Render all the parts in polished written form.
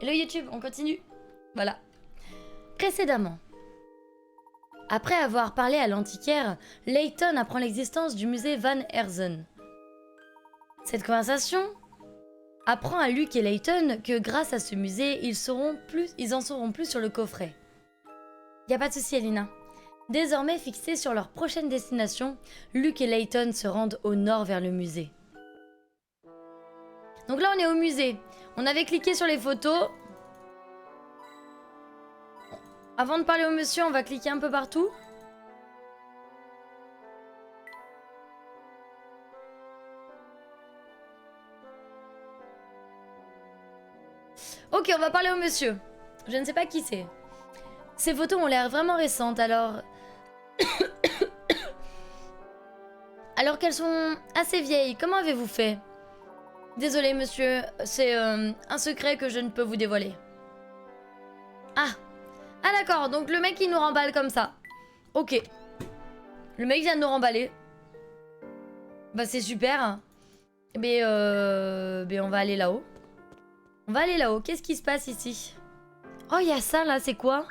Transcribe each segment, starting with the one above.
Hello YouTube, on continue. Voilà. Précédemment. Après avoir parlé à l'antiquaire, Layton apprend l'existence du musée Van Herzen. Cette conversation apprend à Luke et Layton que grâce à ce musée, ils en sauront plus sur le coffret. Y a pas de souci, Elina. Désormais fixés sur leur prochaine destination, Luke et Layton se rendent au nord vers le musée. Donc là, on est au musée. On avait cliqué sur les photos. Avant de parler au monsieur, on va cliquer un peu partout. Ok, on va parler au monsieur. Je ne sais pas qui c'est. Ces photos ont l'air vraiment récentes, alors... alors qu'elles sont assez vieilles, comment avez-vous fait? Désolé, monsieur, c'est un secret que je ne peux vous dévoiler. Ah. Ah d'accord, donc le mec il nous remballe comme ça. Ok. Le mec vient de nous remballer. Bah c'est super. Mais on va aller là-haut. On va aller là-haut. Qu'est-ce qui se passe ici? Oh, il y a ça là, c'est quoi?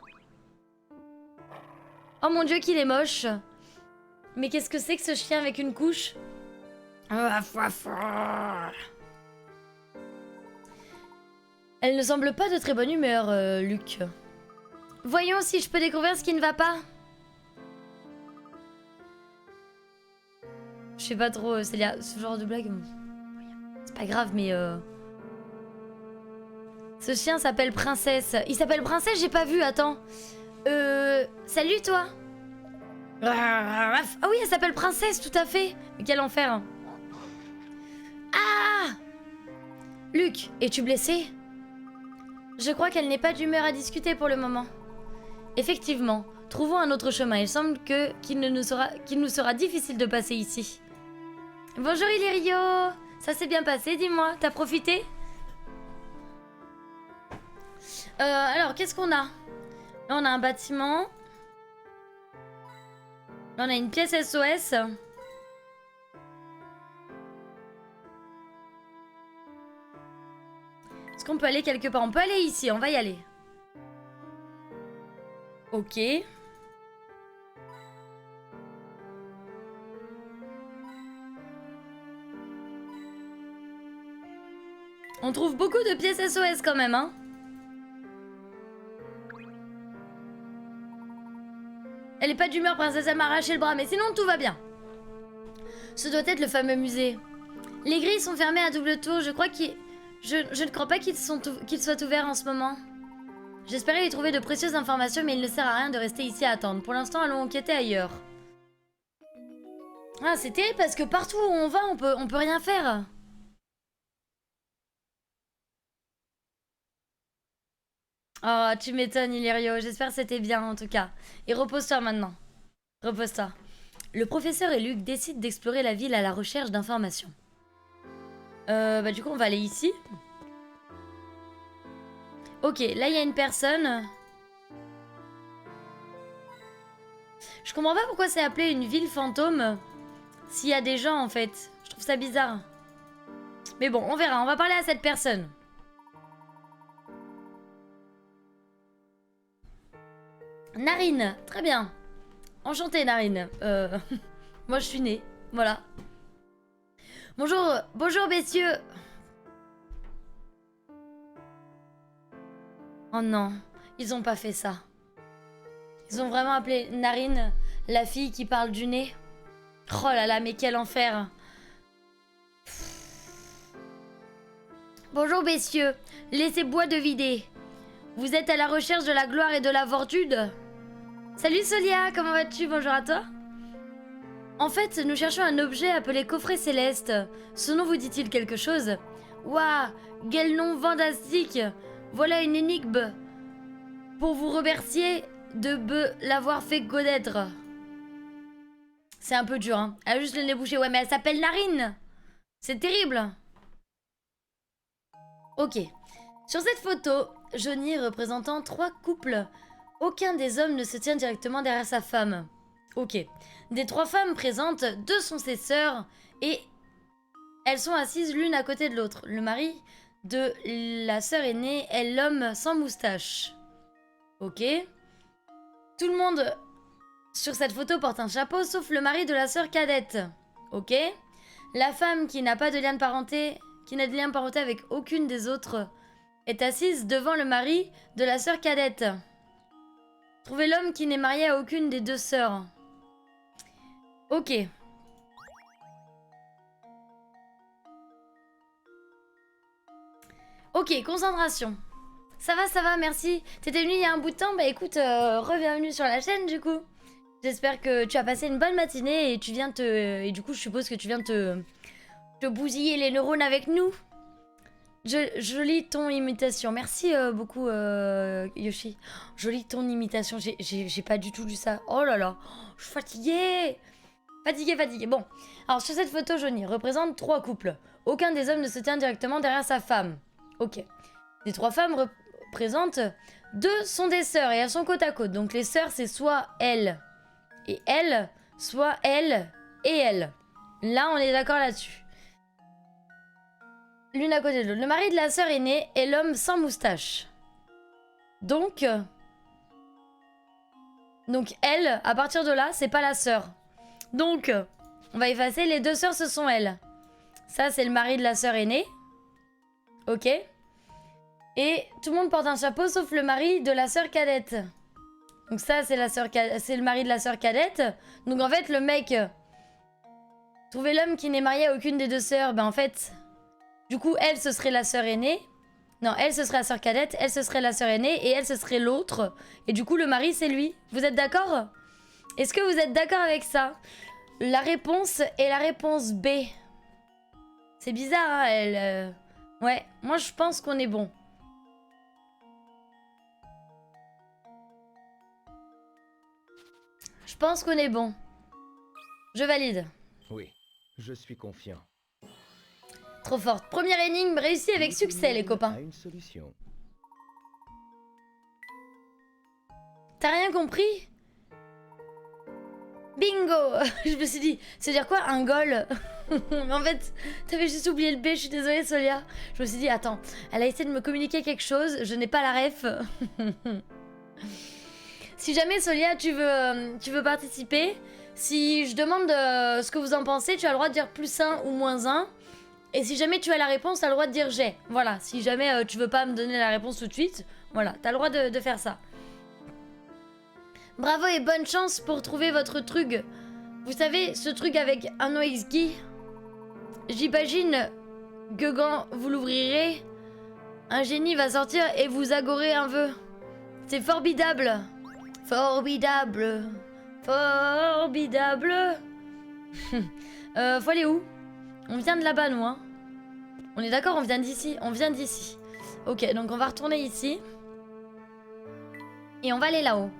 Oh mon dieu qu'il est moche. Mais qu'est-ce que c'est que ce chien avec une couche? Elle ne semble pas de très bonne humeur, Luc. Voyons si je peux découvrir ce qui ne va pas. Je sais pas trop, c'est ce genre de blague. C'est pas grave, mais ce chien s'appelle Princesse. Il s'appelle Princesse, j'ai pas vu, attends. Salut toi. Ah oui, elle s'appelle Princesse, tout à fait. Mais quel enfer. Ah Luc, es-tu blessé? Je crois qu'elle n'est pas d'humeur à discuter pour le moment. Effectivement, trouvons un autre chemin. Il semble qu'il nous sera difficile de passer ici. Bonjour Illyrio. Ça s'est bien passé, dis-moi. T'as profité? Alors, qu'est-ce qu'on a? Là, on a un bâtiment. Là, on a une pièce SOS. Est-ce qu'on peut aller quelque part? On peut aller ici, on va y aller. Ok. On trouve beaucoup de pièces SOS quand même, hein. Elle est pas d'humeur, princesse, elle m'a arraché le bras, mais sinon tout va bien. Ce doit être le fameux musée. Les grilles sont fermées à double tour, je ne crois pas qu'ils soient ouverts en ce moment. J'espérais y trouver de précieuses informations, mais il ne sert à rien de rester ici à attendre. Pour l'instant, allons enquêter ailleurs. Ah, c'est terrible parce que partout où on va, on peut rien faire. Oh, tu m'étonnes, Illyrio. J'espère que c'était bien, en tout cas. Et repose-toi maintenant. Repose-toi. Le professeur et Luc décident d'explorer la ville à la recherche d'informations. Bah du coup, on va aller ici. Ok, là, il y a une personne. Je comprends pas pourquoi c'est appelé une ville fantôme s'il y a des gens, en fait. Je trouve ça bizarre. Mais bon, on verra. On va parler à cette personne. Narine, très bien. Enchantée, Narine. Moi, je suis née. Voilà. Bonjour, messieurs. Oh non, ils ont pas fait ça. Ils ont vraiment appelé Narine la fille qui parle du nez. Oh là là, mais quel enfer. Bonjour, messieurs. Laissez-moi deviner. Vous êtes à la recherche de la gloire et de la fortune? Salut Solia, comment vas-tu? Bonjour à toi. En fait, nous cherchons un objet appelé coffret céleste. Ce nom vous dit-il quelque chose? Waouh, quel nom fantastique! Voilà une énigme pour vous remercier de l'avoir fait connaître. C'est un peu dur, hein. Elle a juste le nez bouché. Ouais, mais elle s'appelle Narine. C'est terrible. Ok. Sur cette photo, Johnny représentant 3 couples. Aucun des hommes ne se tient directement derrière sa femme. Ok. Des 3 femmes présentes, 2 sont ses sœurs et elles sont assises l'une à côté de l'autre. Le mari de la sœur aînée est l'homme sans moustache. Ok. Tout le monde sur cette photo porte un chapeau, sauf le mari de la sœur cadette. Ok. La femme qui n'a pas de lien de parenté, qui n'a de lien de parenté avec aucune des autres, est assise devant le mari de la sœur cadette. Trouvez l'homme qui n'est marié à aucune des deux sœurs. Ok. Ok, concentration. Ça va, merci. T'étais venu il y a un bout de temps, bah écoute, re-bienvenue sur la chaîne du coup. J'espère que tu as passé une bonne matinée et tu viens et du coup je suppose que tu viens te bousiller les neurones avec nous. Je lis ton imitation. Merci beaucoup Yoshi. Je lis ton imitation. J'ai pas du tout lu ça. Oh là là, je suis fatiguée. Fatiguée. Bon, alors sur cette photo jaunie représente 3 couples. Aucun des hommes ne se tient directement derrière sa femme. Ok. Les 3 femmes représentent 2 sont des sœurs et elles sont côte à côte. Donc les sœurs c'est soit elle et elle, soit elle et elle. Là on est d'accord là-dessus. L'une à côté de l'autre. Le mari de la sœur aînée est l'homme sans moustache. Donc elle, à partir de là, c'est pas la sœur. Donc, on va effacer. Les 2 sœurs, ce sont elles. Ça, c'est le mari de la sœur aînée. Ok. Et tout le monde porte un chapeau, sauf le mari de la sœur cadette. Donc ça, c'est le mari de la sœur cadette. Donc en fait, le mec... Trouver l'homme qui n'est marié à aucune des 2 sœurs. Ben en fait... Du coup, elle, ce serait la sœur aînée. Non, elle, ce serait la sœur cadette. Elle, ce serait la sœur aînée. Et elle, ce serait l'autre. Et du coup, le mari, c'est lui. Vous êtes d'accord? Est-ce que vous êtes d'accord avec ça? La réponse est la réponse B. C'est bizarre, hein, elle... Ouais, moi, je pense qu'on est bon. Je pense qu'on est bon. Je valide. Oui, je suis confiant. Trop forte. Première énigme réussie avec succès, les copains. Une solution. T'as rien compris? Bingo. Je me suis dit, c'est dire quoi un goal? En fait, t'avais juste oublié le B, je suis désolée Solia. Je me suis dit, attends, elle a essayé de me communiquer quelque chose, je n'ai pas la ref. Si jamais Solia, tu veux participer, si je demande ce que vous en pensez, tu as le droit de dire +1 ou -1. Et si jamais tu as la réponse, t'as le droit de dire j'ai. Voilà, si jamais tu veux pas me donner la réponse tout de suite, voilà, t'as le droit de faire ça. Bravo et bonne chance pour trouver votre truc. Vous savez, ce truc avec un OXG, j'imagine que quand vous l'ouvrirez, un génie va sortir et vous agorer un peu. C'est formidable. Formidable. Formidable. Faut aller où? On vient de là-bas, nous, hein. On est d'accord, on vient d'ici. On vient d'ici. Ok, donc on va retourner ici. Et on va aller là-haut.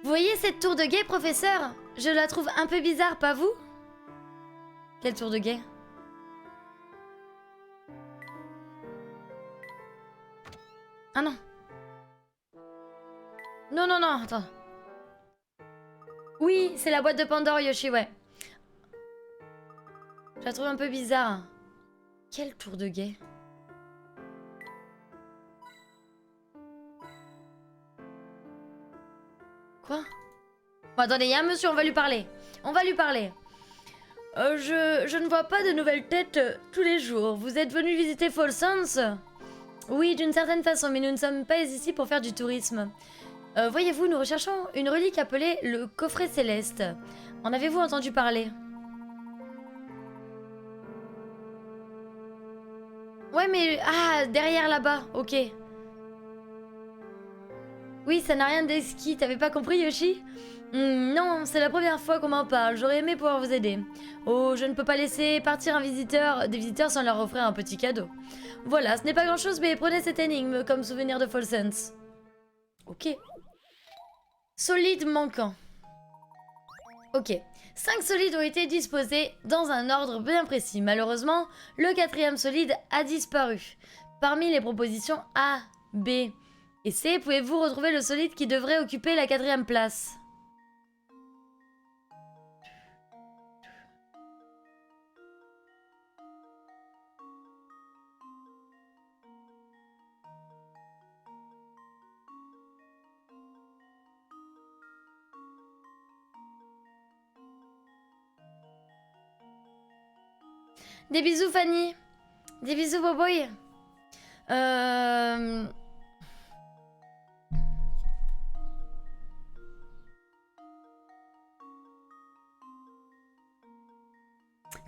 Vous voyez cette tour de guet, professeur? Je la trouve un peu bizarre, pas vous? Quelle tour de guet? Ah non. Non, attends. Oui, c'est la boîte de Pandore, Yoshi, ouais. Je la trouve un peu bizarre. Quelle tour de guet? Quoi? Bon, attendez, il y a un monsieur, on va lui parler. On va lui parler. Je ne vois pas de nouvelles têtes tous les jours. Vous êtes venu visiter Folsens? Oui, d'une certaine façon, mais nous ne sommes pas ici pour faire du tourisme. Voyez-vous, nous recherchons une relique appelée le coffret céleste. En avez-vous entendu parler? Ouais, mais... Ah, derrière là-bas, ok. Oui, ça n'a rien d'esquis, t'avais pas compris, Yoshi? Non, c'est la première fois qu'on m'en parle, j'aurais aimé pouvoir vous aider. Oh, je ne peux pas laisser partir des visiteurs sans leur offrir un petit cadeau. Voilà, ce n'est pas grand-chose, mais prenez cette énigme comme souvenir de Folsens. Ok. Solide manquant. Ok. 5 solides ont été disposés dans un ordre bien précis. Malheureusement, le 4e solide a disparu. Parmi les propositions A, B et C, pouvez-vous retrouver le solide qui devrait occuper la 4e place? Des bisous Fanny. Des bisous Boboy.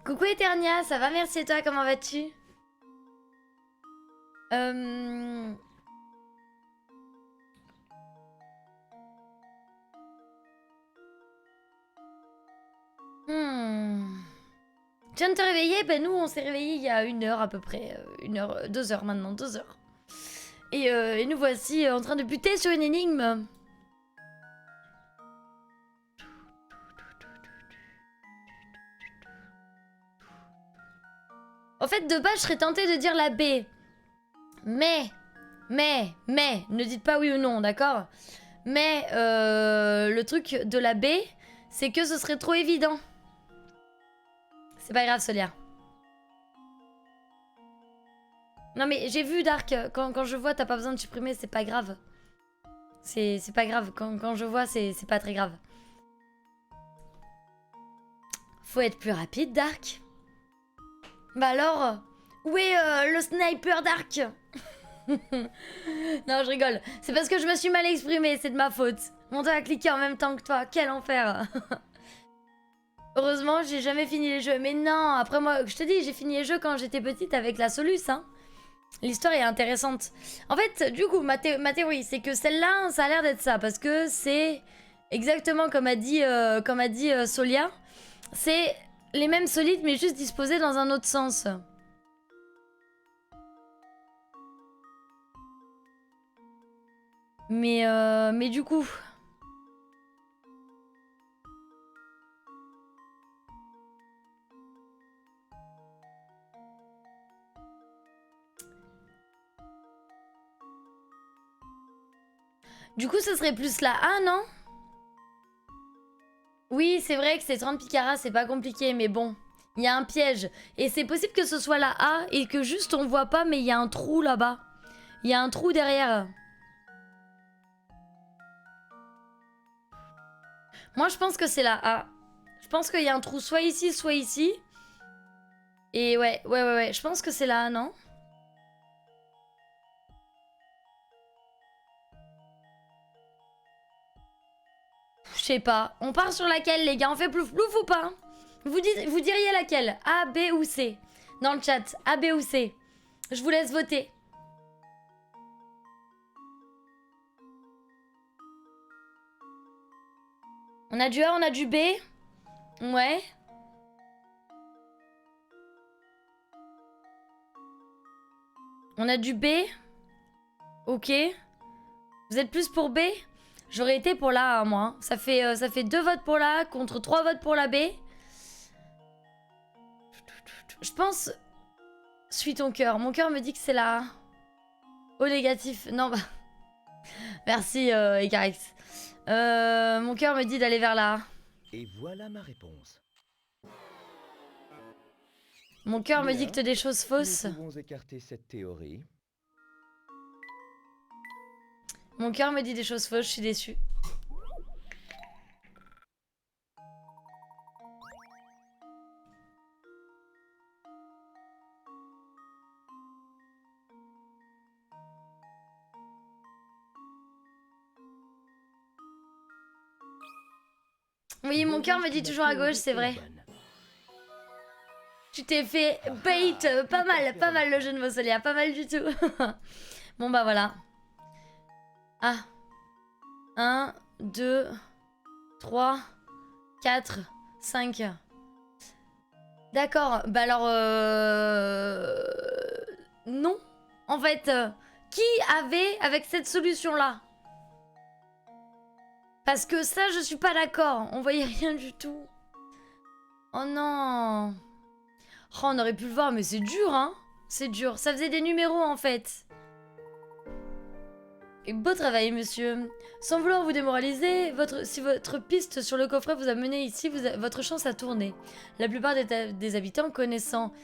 Coucou Eternia, ça va, merci et toi, comment vas-tu? Tu viens de te réveiller? Ben nous on s'est réveillé il y a 1 heure à peu près, 1 heure, 2 heures maintenant, 2 heures. Et nous voici en train de buter sur une énigme. En fait, de base, je serais tentée de dire la B. Mais, ne dites pas oui ou non, d'accord? Mais, le truc de la B, c'est que ce serait trop évident. C'est pas grave, Solia. Non mais j'ai vu, Dark, quand je vois, t'as pas besoin de supprimer, c'est pas grave. C'est pas grave, quand je vois, c'est pas très grave. Faut être plus rapide, Dark. Bah alors, où est le sniper, Dark? Non, je rigole. C'est parce que je me suis mal exprimée, c'est de ma faute. Mon doigt a cliqué en même temps que toi, quel enfer. Heureusement, j'ai jamais fini les jeux. Mais non, après moi, je te dis, j'ai fini les jeux quand j'étais petite avec la Solus, hein. L'histoire est intéressante. En fait, du coup, ma théorie, c'est que celle-là, ça a l'air d'être ça. Parce que c'est exactement comme a dit Solia. C'est les mêmes solides, mais juste disposés dans un autre sens. Mais du coup... Du coup, ce serait plus la A, non? Oui, c'est vrai que c'est 30 picaras, c'est pas compliqué, mais bon. Il y a un piège. Et c'est possible que ce soit la A et que juste on voit pas, mais il y a un trou là-bas. Il y a un trou derrière. Moi, je pense que c'est la A. Je pense qu'il y a un trou soit ici, soit ici. Et ouais. Je pense que c'est la A, non? Je sais pas. On part sur laquelle, les gars? On fait plouf plouf ou pas? Vous diriez laquelle? A, B ou C? Dans le chat. A, B ou C? Je vous laisse voter. On a du A, on a du B. Ouais. On a du B. Ok. Vous êtes plus pour B? J'aurais été pour la A, moi. Ça fait 2 votes pour la A contre 3 votes pour la B. Je pense... Suis ton cœur. Mon cœur me dit que c'est la A. Au négatif. Non, bah... Merci, Icarix. Mon cœur me dit d'aller vers la A. Et voilà ma réponse. Mon cœur me dicte des choses fausses. Nous pouvons écarter cette théorie. Mon cœur me dit des choses fausses, je suis déçue. Oui, mon cœur me dit toujours à gauche, c'est vrai. Tu t'es fait bait, pas mal le jeu de mots, Solia, pas mal du tout. Bon bah voilà. Ah. 1, 2, 3, 4, 5. D'accord, bah alors... Non. En fait, qui avait avec cette solution-là? Parce que ça, je suis pas d'accord. On voyait rien du tout. Oh non. Oh, on aurait pu le voir, mais c'est dur, hein. C'est dur. Ça faisait des numéros, en fait. Et beau travail, monsieur. Sans vouloir vous démoraliser, si votre piste sur le coffret vous a mené ici, votre chance a tourné. La plupart des habitants connaissant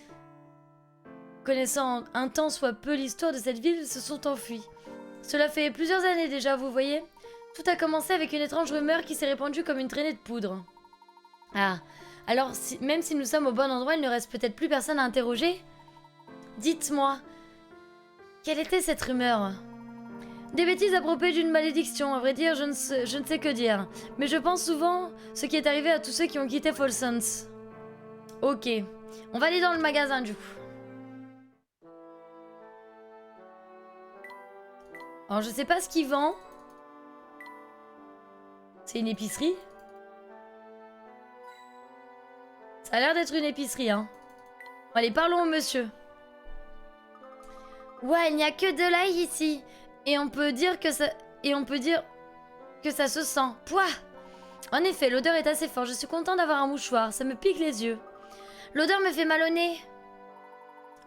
un tant soit peu l'histoire de cette ville se sont enfuis. Cela fait plusieurs années déjà, vous voyez. Tout a commencé avec une étrange rumeur qui s'est répandue comme une traînée de poudre. Ah, Alors, même si nous sommes au bon endroit, il ne reste peut-être plus personne à interroger. Dites-moi, quelle était cette rumeur? Des bêtises à propos d'une malédiction. À vrai dire, je ne sais que dire. Mais je pense souvent ce qui est arrivé à tous ceux qui ont quitté Folsons. Ok. On va aller dans le magasin, du coup. Alors, je sais pas ce qu'il vend. C'est une épicerie? Ça a l'air d'être une épicerie, hein. Allez, parlons au monsieur. Ouais, il n'y a que de l'ail ici. Et on peut dire que ça... se sent. Pouah! En effet, l'odeur est assez forte. Je suis content d'avoir un mouchoir. Ça me pique les yeux. L'odeur me fait mal au nez.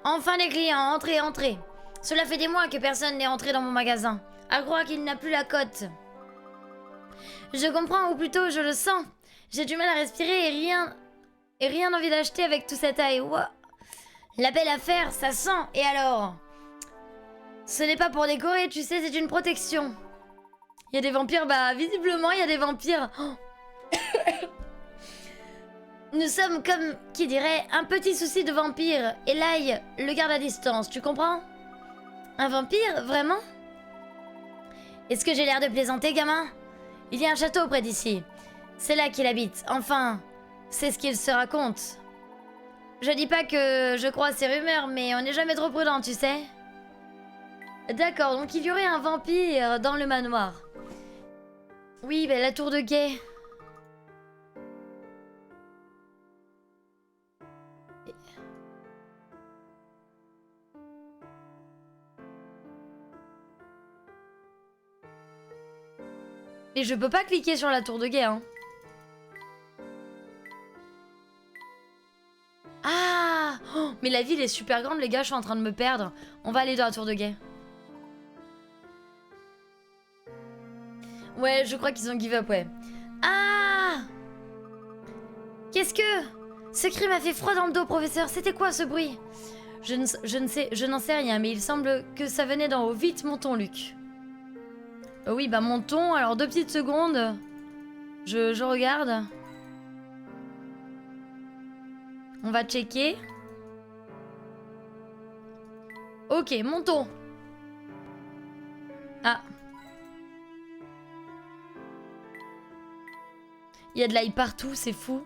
Enfin des clients, entrez, entrez. Cela fait des mois que personne n'est entré dans mon magasin. À croire qu'il n'a plus la cote. Je comprends, ou plutôt je le sens. J'ai du mal à respirer et rien envie d'acheter avec tout cet ail. Ouah. La belle affaire, ça sent. Et alors? Ce n'est pas pour décorer, tu sais, c'est une protection. Il y a des vampires, bah visiblement il y a des vampires. Oh. Nous sommes comme, qui dirait, un petit souci de vampire. Et l'ail le garde à distance, tu comprends? Un vampire, vraiment? Est-ce que j'ai l'air de plaisanter, gamin? Il y a un château près d'ici. C'est là qu'il habite. Enfin, c'est ce qu'il se raconte. Je dis pas que je crois à ces rumeurs, mais on n'est jamais trop prudent, tu sais. D'accord, donc il y aurait un vampire dans le manoir. Oui, ben la tour de guet. Et je peux pas cliquer sur la tour de guet, hein. Ah oh, mais la ville est super grande, les gars, je suis en train de me perdre. On va aller dans la tour de guet. Ouais, je crois qu'ils ont give up, ouais. Ah! Qu'est-ce que... Ce cri m'a fait froid dans le dos, professeur. C'était quoi, ce bruit? Je n'en sais rien, mais il semble que ça venait d'en haut. Vite, montons, Luc. Oui, bah montons. Alors, 2 petites secondes. Je regarde. On va checker. Ok, montons. Ah. Il y a de l'ail partout, c'est fou.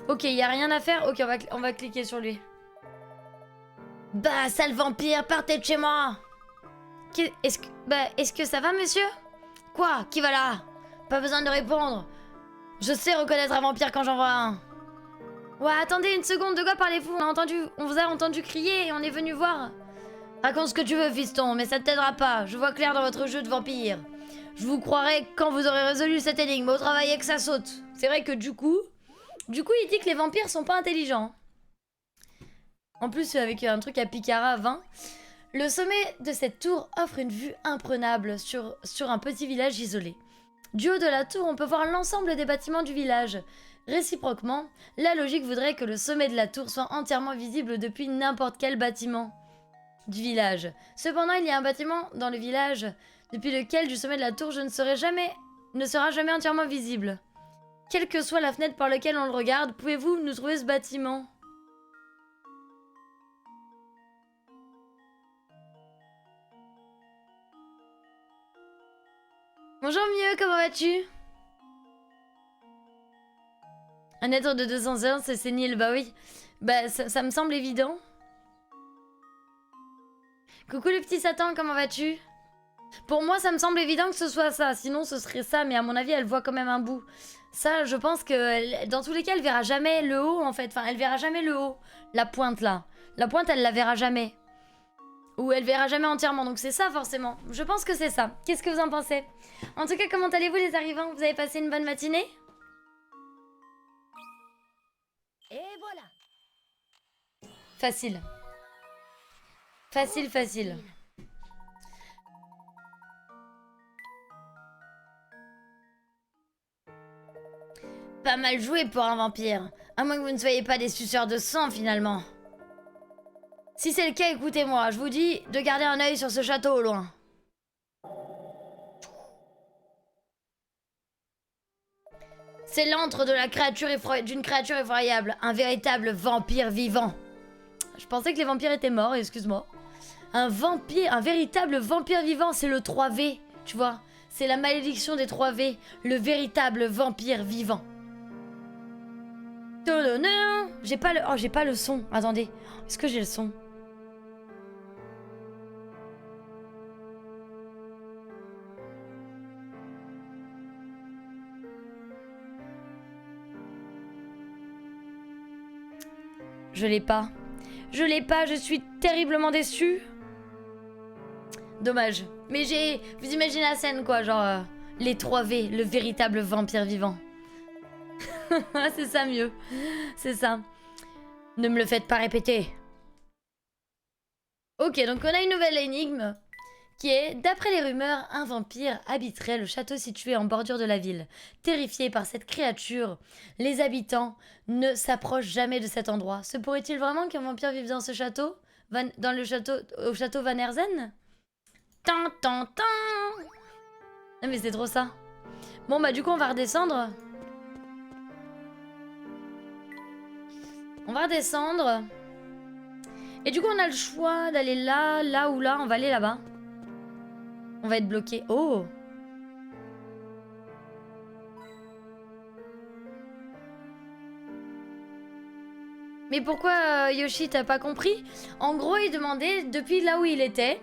Ok, il n'y a rien à faire. Ok, on va cliquer sur lui. Bah, sale vampire, partez de chez moi. Est-ce que ça va, monsieur? Quoi? Qui va là? Pas besoin de répondre. Je sais reconnaître un vampire quand j'en vois un. Ouais, attendez une seconde, de quoi parlez-vous? On vous a entendu crier et on est venu voir. Raconte ce que tu veux, fiston, mais ça ne t'aidera pas. Je vois clair dans votre jeu de vampire. Je vous croirai quand vous aurez résolu cette énigme. Au travail et que ça saute. C'est vrai que du coup, il dit que les vampires sont pas intelligents. En plus, avec un truc à Picara 20. Le sommet de cette tour offre une vue imprenable sur un petit village isolé. Du haut de la tour, on peut voir l'ensemble des bâtiments du village. Réciproquement, la logique voudrait que le sommet de la tour soit entièrement visible depuis n'importe quel bâtiment du village. Cependant, il y a un bâtiment dans le village depuis lequel, du sommet de la tour, ne sera jamais entièrement visible. Quelle que soit la fenêtre par laquelle on le regarde, pouvez-vous nous trouver ce bâtiment? Bonjour mieux, comment vas-tu? Un être de 200 heures, c'est sénile, bah oui. Bah ça me semble évident. Coucou le petit Satan, comment vas-tu? Pour moi, ça me semble évident que ce soit ça. Sinon, ce serait ça. Mais à mon avis, elle voit quand même un bout. Ça, je pense que dans tous les cas, elle verra jamais le haut, en fait. Enfin, elle verra jamais le haut. La pointe, là. La pointe, elle la verra jamais. Ou elle verra jamais entièrement. Donc c'est ça, forcément. Je pense que c'est ça. Qu'est-ce que vous en pensez? En tout cas, comment allez-vous, les arrivants? Vous avez passé une bonne matinée? Et voilà. Facile. Facile, facile. Pas mal joué pour un vampire. À moins que vous ne soyez pas des suceurs de sang, finalement. Si c'est le cas, écoutez-moi. Je vous dis de garder un œil sur ce château au loin. C'est l'antre de la créature d'une créature effroyable. Un véritable vampire vivant. Je pensais que les vampires étaient morts, excuse-moi. Un vampire, un véritable vampire vivant, c'est le 3V, tu vois. C'est la malédiction des 3V. Le véritable vampire vivant. J'ai pas le... Oh, j'ai pas le son. Attendez. Est-ce que j'ai le son? Je l'ai pas. Je l'ai pas, je suis terriblement déçue. Dommage. Mais j'ai... Vous imaginez la scène, quoi, genre... les 3V, le véritable vampire vivant. C'est ça mieux. C'est ça. Ne me le faites pas répéter. Ok, donc on a une nouvelle énigme qui est, d'après les rumeurs, un vampire habiterait le château situé en bordure de la ville. Terrifiés par cette créature, les habitants ne s'approchent jamais de cet endroit. Se pourrait-il vraiment qu'un vampire vive dans ce château, au château Van Herzen? Tan tan tan. Non mais c'est trop ça. Bon bah du coup on va redescendre. On va redescendre. Et du coup on a le choix d'aller là, là ou là. On va aller là-bas. On va être bloqué. Oh! Mais pourquoi Yoshi t'as pas compris? En gros il demandait depuis là où il était,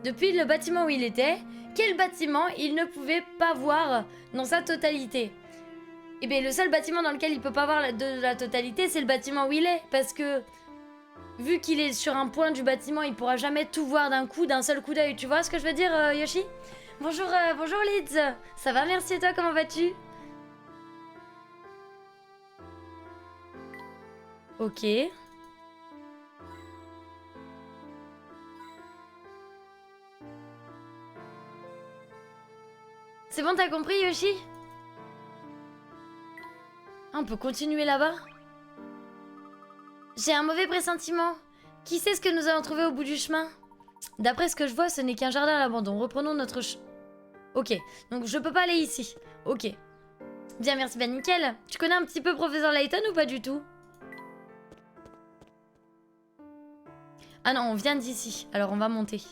depuis le bâtiment où il était, quel bâtiment il ne pouvait pas voir dans sa totalité. Et bien le seul bâtiment dans lequel il peut pas voir de la totalité c'est le bâtiment où il est. Parce que vu qu'il est sur un point du bâtiment il pourra jamais tout voir d'un coup, d'un seul coup d'œil. Tu vois ce que je veux dire Yoshi? Bonjour, bonjour Lids. Ça va, merci et toi, comment vas-tu? Ok. C'est bon, t'as compris Yoshi? Ah, on peut continuer là-bas? J'ai un mauvais pressentiment. Qui sait ce que nous allons trouver au bout du chemin? D'après ce que je vois, ce n'est qu'un jardin à l'abandon. Reprenons notre... Ok, donc je peux pas aller ici. Ok. Bien, merci, bah nickel. Tu connais un petit peu Professeur Layton ou pas du tout? Ah non, on vient d'ici. Alors on va monter.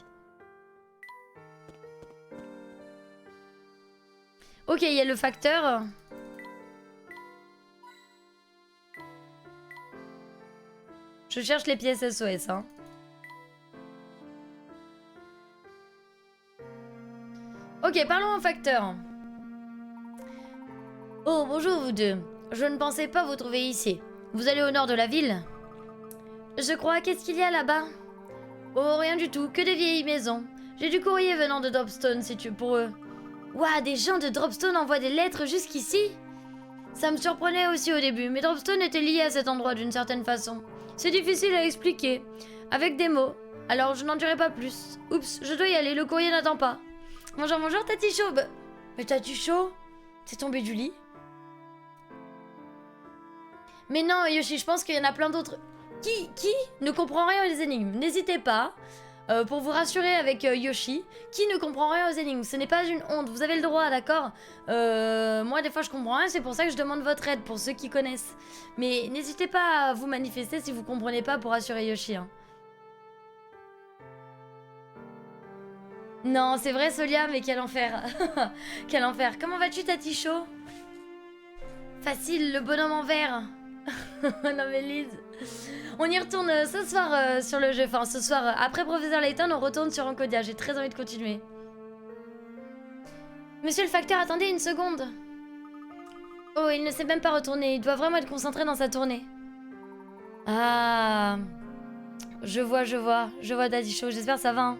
Ok, il y a le facteur. Je cherche les pièces SOS, hein. Ok, parlons au facteur. Oh, bonjour vous deux. Je ne pensais pas vous trouver ici. Vous allez au nord de la ville? Je crois, qu'est-ce qu'il y a là-bas? Oh, rien du tout, que des vieilles maisons. J'ai du courrier venant de Dropstone, si tu pour eux. Ouah, des gens de Dropstone envoient des lettres jusqu'ici? Ça me surprenait aussi au début, mais Dropstone était lié à cet endroit d'une certaine façon. C'est difficile à expliquer, avec des mots. Alors je n'en dirai pas plus. Oups, je dois y aller, le courrier n'attend pas. Bonjour, bonjour, Tati Chaud. Mais Tati Chaud? T'es tombé du lit? Mais non, Yoshi, je pense qu'il y en a plein d'autres. Qui ne comprend rien aux énigmes? N'hésitez pas, pour vous rassurer avec Yoshi, qui ne comprend rien aux énigmes. Ce n'est pas une honte, vous avez le droit, d'accord? Moi, des fois, je comprends rien, c'est pour ça que je demande votre aide, pour ceux qui connaissent. Mais n'hésitez pas à vous manifester si vous comprenez pas pour rassurer Yoshi, hein. Non, c'est vrai, Solia, mais quel enfer. Quel enfer. Comment vas-tu, Tati Chaud? Facile, le bonhomme en vert. Non mais Liz, on y retourne ce soir sur le jeu. Enfin ce soir, après Professeur Layton, on retourne sur Encodia. J'ai très envie de continuer. Monsieur le facteur, attendez une seconde. Oh, il ne s'est même pas retourné. Il doit vraiment être concentré dans sa tournée. Ah, je vois Daddy Show. J'espère que ça va, hein.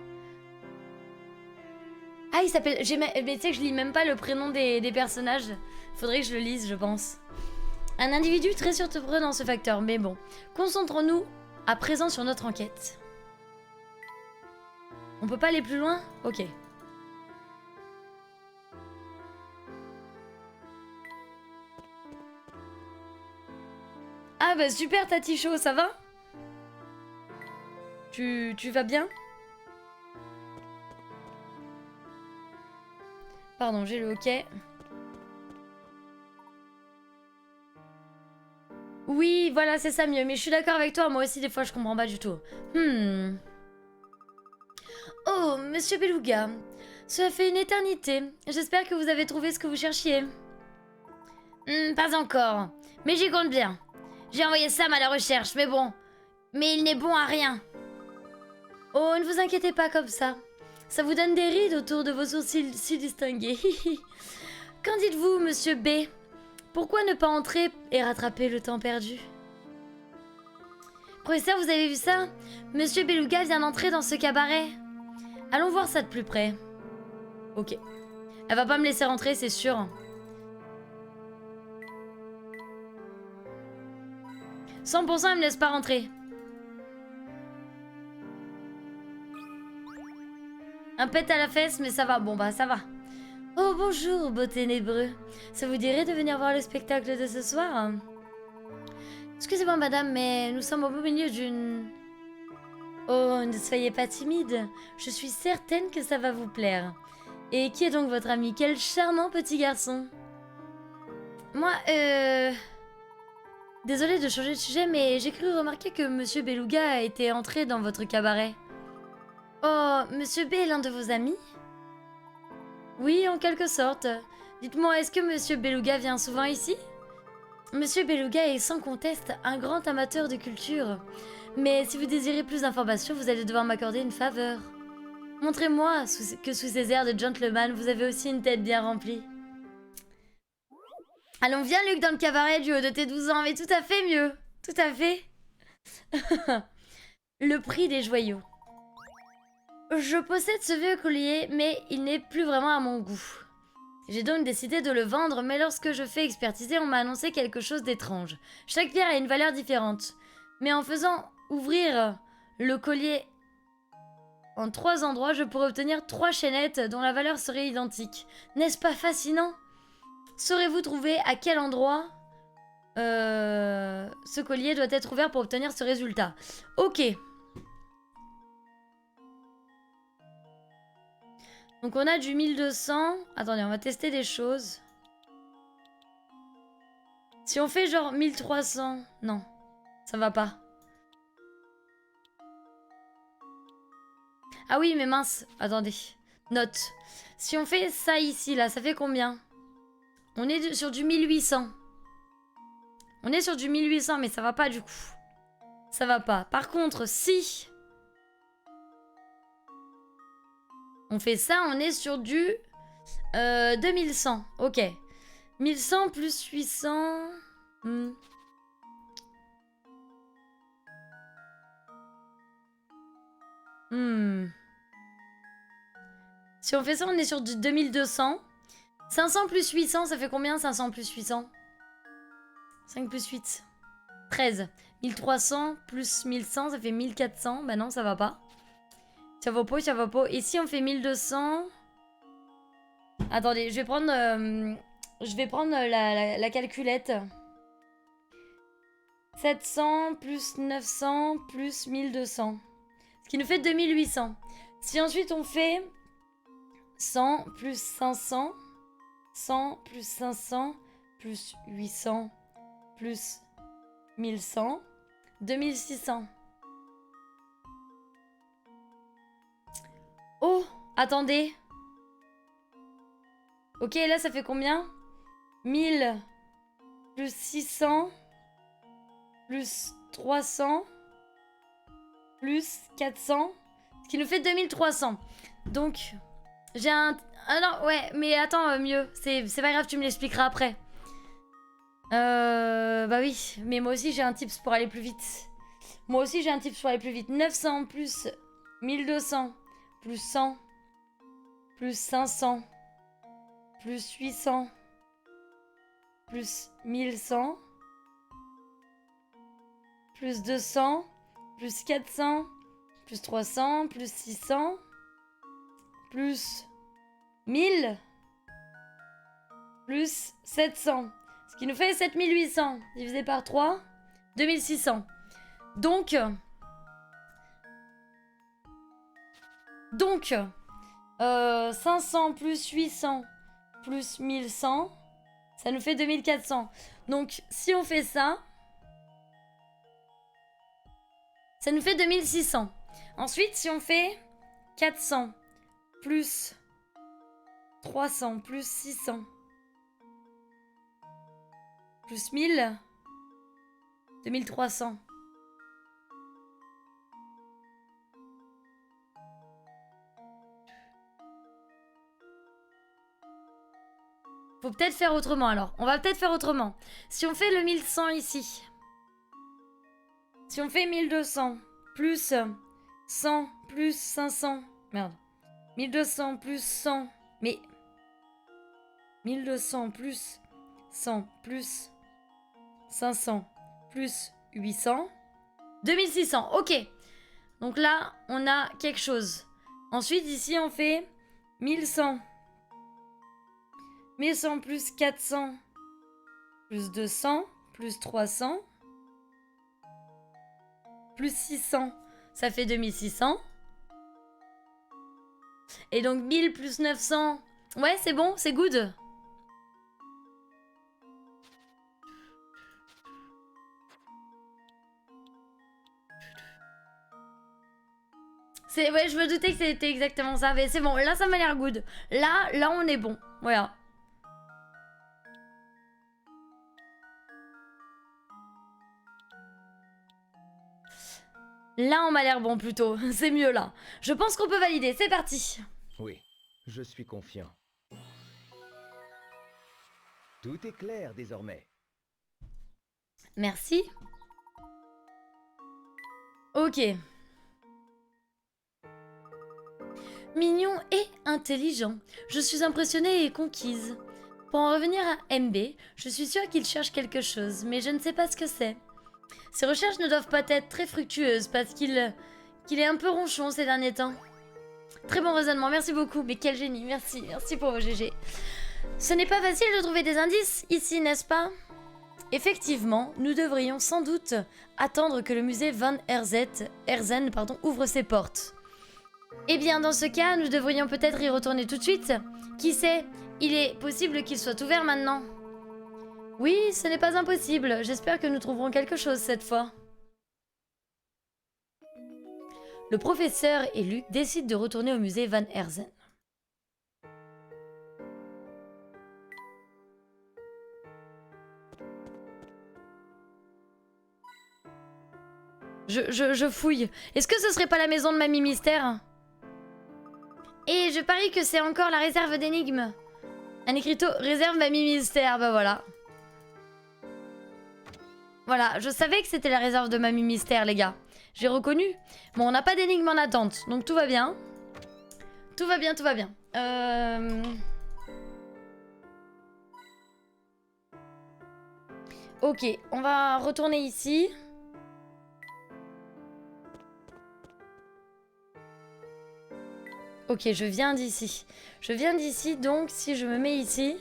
Ah, il s'appelle... Mais tu sais que je lis même pas le prénom des personnages. Faudrait que je le lise, je pense. Un individu très surprenant ce facteur, mais bon. Concentrons-nous à présent sur notre enquête. On peut pas aller plus loin? Ok. Ah bah super Tati Chaud, ça va? Tu vas bien? Pardon, j'ai le hockey. Oui, voilà, c'est ça mieux. Mais je suis d'accord avec toi, moi aussi, des fois, je comprends pas du tout. Oh, monsieur Beluga, cela fait une éternité. J'espère que vous avez trouvé ce que vous cherchiez. Pas encore, mais j'y compte bien. J'ai envoyé Sam à la recherche, mais bon. Mais il n'est bon à rien. Oh, ne vous inquiétez pas comme ça. Ça vous donne des rides autour de vos sourcils si distingués. Qu'en dites-vous, monsieur B? Pourquoi ne pas entrer et rattraper le temps perdu? Professeur, vous avez vu ça? Monsieur Beluga vient d'entrer dans ce cabaret. Allons voir ça de plus près. Ok. Elle va pas me laisser rentrer, c'est sûr. 100% elle me laisse pas rentrer. Un pet à la fesse, mais ça va. Bon bah ça va. Oh bonjour, beau ténébreux. Ça vous dirait de venir voir le spectacle de ce soir? Excusez-moi madame, mais nous sommes au beau milieu d'une... Oh, ne soyez pas timide. Je suis certaine que ça va vous plaire. Et qui est donc votre ami? Quel charmant petit garçon. Moi, Désolée de changer de sujet, mais j'ai cru remarquer que Monsieur Beluga était entré dans votre cabaret. Oh, Monsieur B est l'un de vos amis? Oui, en quelque sorte. Dites-moi, est-ce que Monsieur Beluga vient souvent ici? Monsieur Beluga est sans conteste un grand amateur de culture. Mais si vous désirez plus d'informations, vous allez devoir m'accorder une faveur. Montrez-moi que sous ces airs de gentleman, vous avez aussi une tête bien remplie. Allons, viens Luc dans le cabaret du haut de tes 12 ans, mais tout à fait mieux. Tout à fait. Le prix des joyaux. Je possède ce vieux collier, mais il n'est plus vraiment à mon goût. J'ai donc décidé de le vendre, mais lorsque je fais expertiser, on m'a annoncé quelque chose d'étrange. Chaque pierre a une valeur différente. Mais en faisant ouvrir le collier en 3 endroits, je pourrais obtenir 3 chaînettes dont la valeur serait identique. N'est-ce pas fascinant? Saurez-vous trouver à quel endroit ce collier doit être ouvert pour obtenir ce résultat? Ok. Donc on a du 1200. Attendez, on va tester des choses. Si on fait genre 1300... Non, ça va pas. Ah oui, mais mince. Attendez. Note. Si on fait ça ici, là, ça fait combien? On est sur du 1800. On est sur du 1800, mais ça va pas du coup. Ça va pas. Par contre, si... on fait ça, on est sur du 2100. Ok. 1100 plus 800... Si on fait ça, on est sur du 2200. 500 plus 800, ça fait combien 500 plus 800? 5 plus 8. 13. 1300 plus 1100, ça fait 1400. Bah non, ça va pas. Ça vaut pas, ça va pas. Et si on fait 1200... Attendez, je vais prendre la calculette. 700 plus 900 plus 1200. Ce qui nous fait 2800. Si ensuite on fait 100 plus 500... 100 plus 500 plus 800 plus 1100, 2600. Oh, attendez. Ok, là ça fait combien? 1000 plus 600 plus 300 plus 400, ce qui nous fait 2300. Donc, j'ai un... Ah non, ouais, mais attends, mieux. C'est pas grave, tu me l'expliqueras après. Bah oui, mais moi aussi j'ai un tips pour aller plus vite. Moi aussi j'ai un tips pour aller plus vite. 900 plus 1200 plus 100 plus 500 plus 800 plus 1100 plus 200 plus 400 plus 300 plus 600 plus 1000 plus 700. Ce qui nous fait 7800 divisé par 3, 2600. Donc 500 plus 800 plus 1100, ça nous fait 2400. Donc si on fait ça, Ça nous fait 2600. Ensuite, si on fait 400 plus 300 plus 600 plus 1000, 2300. Faut peut-être faire autrement alors. On va peut-être faire autrement. Si on fait le 1100 ici. Si on fait 1200 plus 100 plus 500. Merde. 1200 plus 100. Mais 1200 plus 100 plus 500 plus 800. 2600. Ok. Donc là, on a quelque chose. Ensuite, ici, on fait 1100. 1100 plus 400 plus 200 plus 300 plus 600, ça fait 2600. Et donc 1000 plus 900, ouais c'est bon, c'est good. Ouais, je me doutais que c'était exactement ça, mais c'est bon, là ça m'a l'air good. Là on est bon, voilà. Là, on m'a l'air bon plutôt. C'est mieux là. Je pense qu'on peut valider. C'est parti. Oui, je suis confiant. Tout est clair désormais. Merci. Ok. Mignon et intelligent. Je suis impressionnée et conquise. Pour en revenir à MB, je suis sûre qu'il cherche quelque chose, mais je ne sais pas ce que c'est. Ses recherches ne doivent pas être très fructueuses parce qu'il est un peu ronchon ces derniers temps. Très bon raisonnement, merci beaucoup. Mais quel génie, merci pour vos GG. Ce n'est pas facile de trouver des indices ici, n'est-ce pas? Effectivement, nous devrions sans doute attendre que le musée Van Herzen ouvre ses portes. Eh bien, dans ce cas, nous devrions peut-être y retourner tout de suite. Qui sait, il est possible qu'il soit ouvert maintenant. Oui, ce n'est pas impossible. J'espère que nous trouverons quelque chose cette fois. Le professeur et Luc décident de retourner au musée Van Herzen. Je fouille. Est-ce que ce serait pas la maison de Mamie Mystère? Et je parie que c'est encore la réserve d'énigmes. Un écriteau réserve Mamie Mystère, bah voilà. Voilà, je savais que c'était la réserve de Mamie Mystère, les gars. J'ai reconnu. Bon, on n'a pas d'énigme en attente, donc tout va bien. Tout va bien, tout va bien. Ok, on va retourner ici. Ok, je viens d'ici. Je viens d'ici, donc si je me mets ici...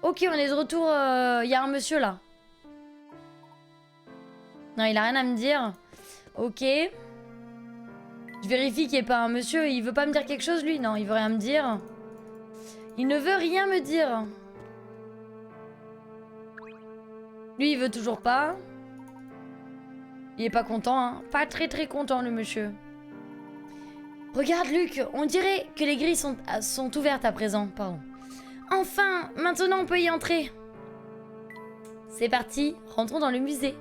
Ok, on est de retour. Il y a un monsieur là. Non, il a rien à me dire. Ok. Je vérifie qu'il n'y ait pas un monsieur. Il veut pas me dire quelque chose, lui? Non, il veut rien me dire. Il ne veut rien me dire. Lui, il veut toujours pas. Il est pas content, hein. Pas très content, le monsieur. Regarde, Luc. On dirait que les grilles sont ouvertes à présent. Pardon. Enfin, maintenant on peut y entrer. C'est parti, rentrons dans le musée.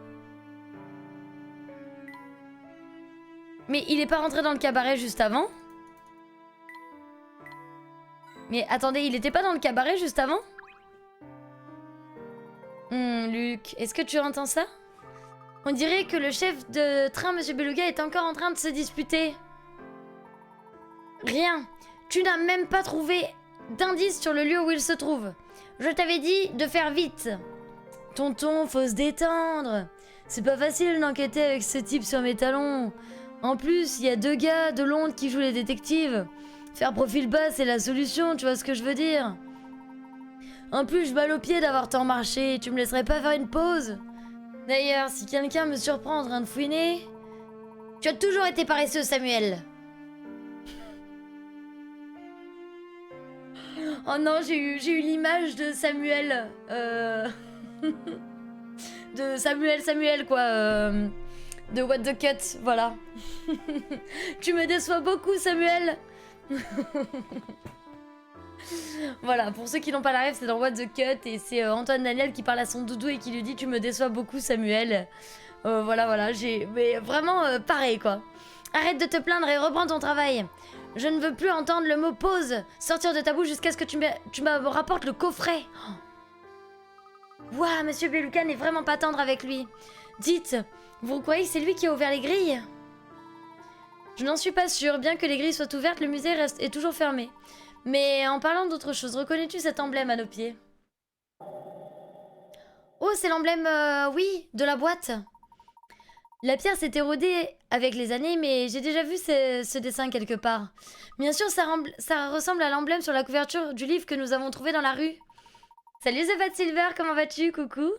Mais il est pas rentré dans le cabaret juste avant? Mais attendez, il était pas dans le cabaret juste avant? Luc, est-ce que tu entends ça? On dirait que le chef de train, Monsieur Beluga, est encore en train de se disputer. Rien. Tu n'as même pas trouvé d'indice sur le lieu où il se trouve. Je t'avais dit de faire vite. Tonton, faut se détendre. C'est pas facile d'enquêter avec ce type sur mes talons. En plus, il y a deux gars de Londres qui jouent les détectives. Faire profil bas, c'est la solution, tu vois ce que je veux dire? En plus, je balle au pied d'avoir tant marché. Tu me laisserais pas faire une pause? D'ailleurs, si quelqu'un me surprend en train de fouiner... Tu as toujours été paresseux, Samuel. Oh non, j'ai eu l'image de Samuel. de Samuel quoi. De What the Cut, voilà. Tu me déçois beaucoup Samuel. Voilà, pour ceux qui n'ont pas la rêve, c'est dans What the Cut et c'est Antoine Daniel qui parle à son doudou et qui lui dit tu me déçois beaucoup Samuel. Voilà, j'ai... Mais vraiment pareil quoi. Arrête de te plaindre et reprends ton travail. Je ne veux plus entendre le mot pause sortir de ta bouche jusqu'à ce que tu me rapportes le coffret. Ouah, Monsieur Belluca n'est vraiment pas tendre avec lui. Dites, vous croyez que c'est lui qui a ouvert les grilles? Je n'en suis pas sûre. Bien que les grilles soient ouvertes, le musée est toujours fermé. Mais en parlant d'autre chose, reconnais-tu cet emblème à nos pieds? Oh, c'est l'emblème, oui, de la boîte. La pierre s'est érodée avec les années, mais j'ai déjà vu ce dessin quelque part. Bien sûr, ça ressemble à l'emblème sur la couverture du livre que nous avons trouvé dans la rue. Salut The Fat Silver, comment vas-tu? Coucou.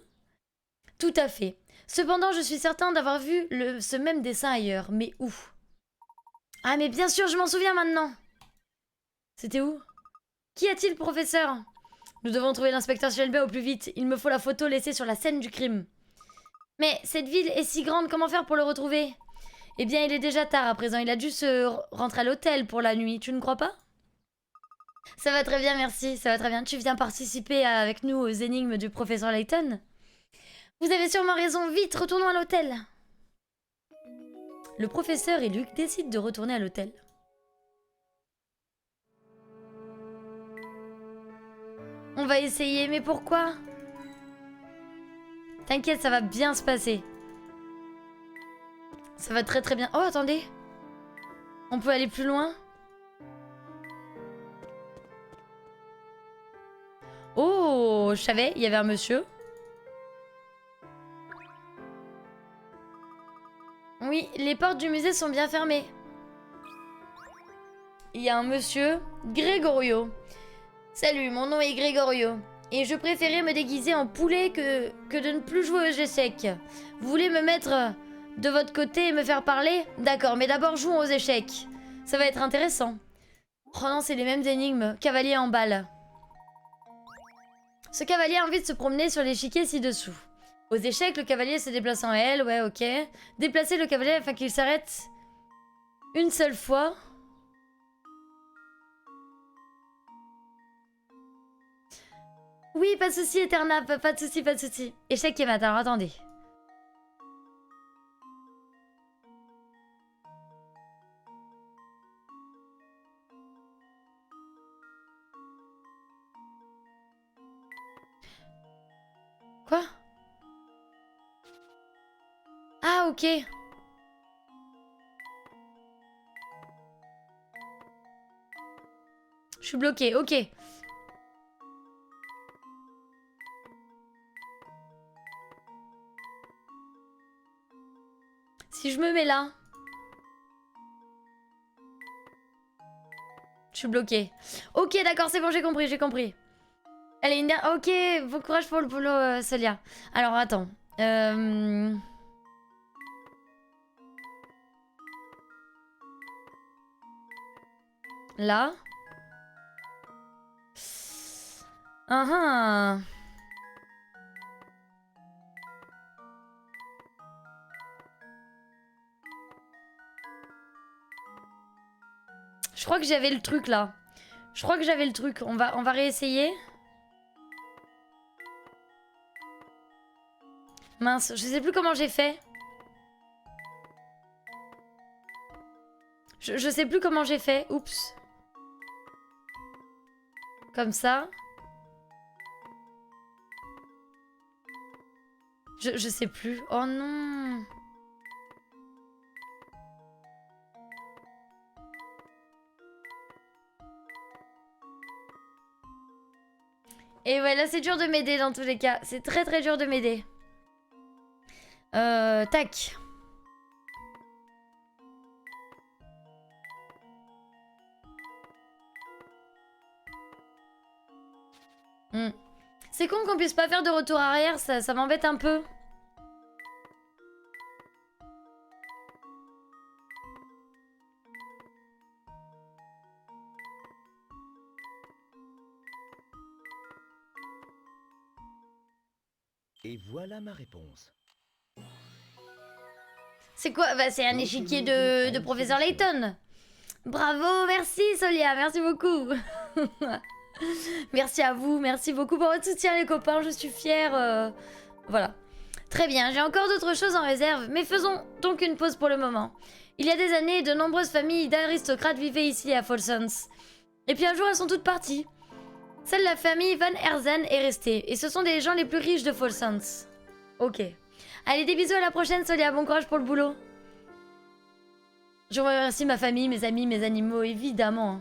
Tout à fait. Cependant, je suis certain d'avoir vu ce même dessin ailleurs. Mais où? Ah, mais bien sûr, je m'en souviens maintenant. C'était où? Qu'y a-t-il, professeur? Nous devons trouver l'inspecteur Shelby au plus vite. Il me faut la photo laissée sur la scène du crime. Mais cette ville est si grande, comment faire pour le retrouver? Eh bien, il est déjà tard à présent. Il a dû se rentrer à l'hôtel pour la nuit. Tu ne crois pas? Ça va très bien, merci. Ça va très bien. Tu viens participer avec nous aux énigmes du professeur Layton? Vous avez sûrement raison. Vite, retournons à l'hôtel. Le professeur et Luc décident de retourner à l'hôtel. On va essayer, mais pourquoi? T'inquiète, ça va bien se passer. Ça va très très bien. Oh, attendez. On peut aller plus loin? Oh, je savais, il y avait un monsieur. Oui, les portes du musée sont bien fermées. Il y a un monsieur, Gregorio. Salut, mon nom est Gregorio. Et je préférais me déguiser en poulet que de ne plus jouer aux échecs. Vous voulez me mettre de votre côté et me faire parler? D'accord, mais d'abord jouons aux échecs. Ça va être intéressant. Oh non, c'est les mêmes énigmes. Cavalier en balle. Ce cavalier a envie de se promener sur l'échiquier ci-dessous. Aux échecs, le cavalier se déplace en L, ouais, ok. Déplacer le cavalier afin qu'il s'arrête une seule fois. Oui, pas de soucis, Eterna, pas de soucis, pas de soucis. Échec et mat, alors attendez. Quoi? Ah, ok. Je suis bloquée, ok. Si je me mets là... Je suis bloquée. Ok, d'accord, c'est bon, j'ai compris, j'ai compris. Allez, une dernière... Ok, bon courage pour le boulot, Solia. Alors, attends. Là. Ah ah. Je crois que j'avais le truc là. Je crois que j'avais le truc. On va réessayer. Mince, je sais plus comment j'ai fait. Je sais plus comment j'ai fait. Oups. Comme ça. Je sais plus. Oh non. Et ouais, là c'est dur de m'aider dans tous les cas. C'est très très dur de m'aider. Tac. C'est con qu'on puisse pas faire de retour arrière, ça m'embête un peu. Et voilà ma réponse. C'est quoi? Bah, c'est un échiquier de professeur Layton. Bravo, merci Solia, merci beaucoup. Merci à vous, merci beaucoup pour votre soutien les copains, je suis fière. Voilà. Très bien, j'ai encore d'autres choses en réserve, mais faisons donc une pause pour le moment. Il y a des années, de nombreuses familles d'aristocrates vivaient ici à Folsons. Et puis un jour, elles sont toutes parties. Seule la famille Van Herzen est restée, et ce sont des gens les plus riches de Folsons. Ok. Allez, des bisous, à la prochaine Solia, bon courage pour le boulot. Je remercie ma famille, mes amis, mes animaux, évidemment.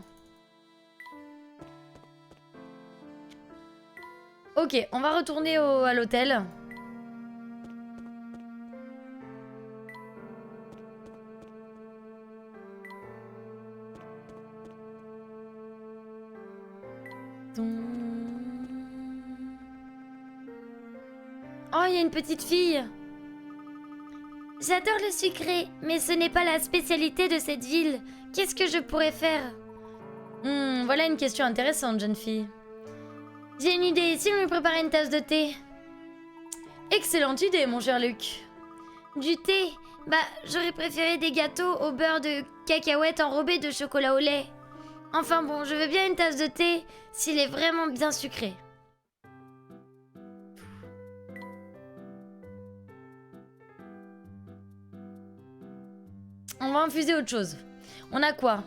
Ok, on va retourner à l'hôtel. Oh, il y a une petite fille. J'adore le sucré, mais ce n'est pas la spécialité de cette ville. Qu'est-ce que je pourrais faire? Voilà une question intéressante, jeune fille. J'ai une idée, si vous me préparez une tasse de thé. Excellente idée, mon cher Luc. Du thé? Bah, j'aurais préféré des gâteaux au beurre de cacahuètes enrobés de chocolat au lait. Enfin bon, je veux bien une tasse de thé s'il est vraiment bien sucré. On va infuser autre chose. On a quoi?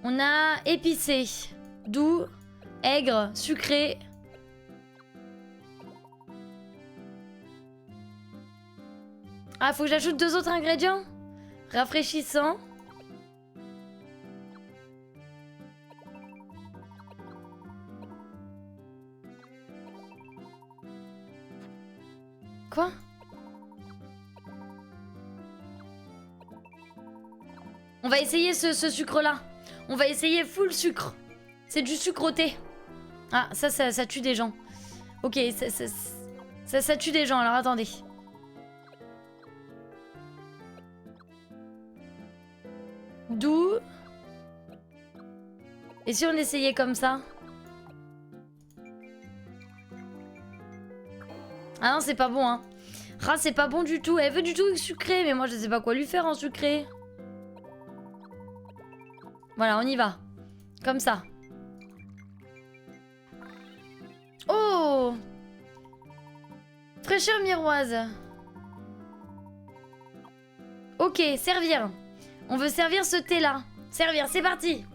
On a épicé, doux, aigre, sucré. Ah, faut que j'ajoute 2 autres ingrédients? Rafraîchissant. Quoi? On va essayer ce sucre-là. On va essayer full sucre. C'est du sucre au thé. Ah, ça tue des gens. Ok, ça tue des gens, alors attendez. Doux. Et si on essayait comme ça? Ah non, c'est pas bon, hein. Ah, c'est pas bon du tout. Elle veut du tout sucré, mais moi, je sais pas quoi lui faire en sucré. Voilà, on y va. Comme ça. Oh! Fraîcheur miroise. Ok, servir. On veut servir ce thé-là. Servir, c'est parti.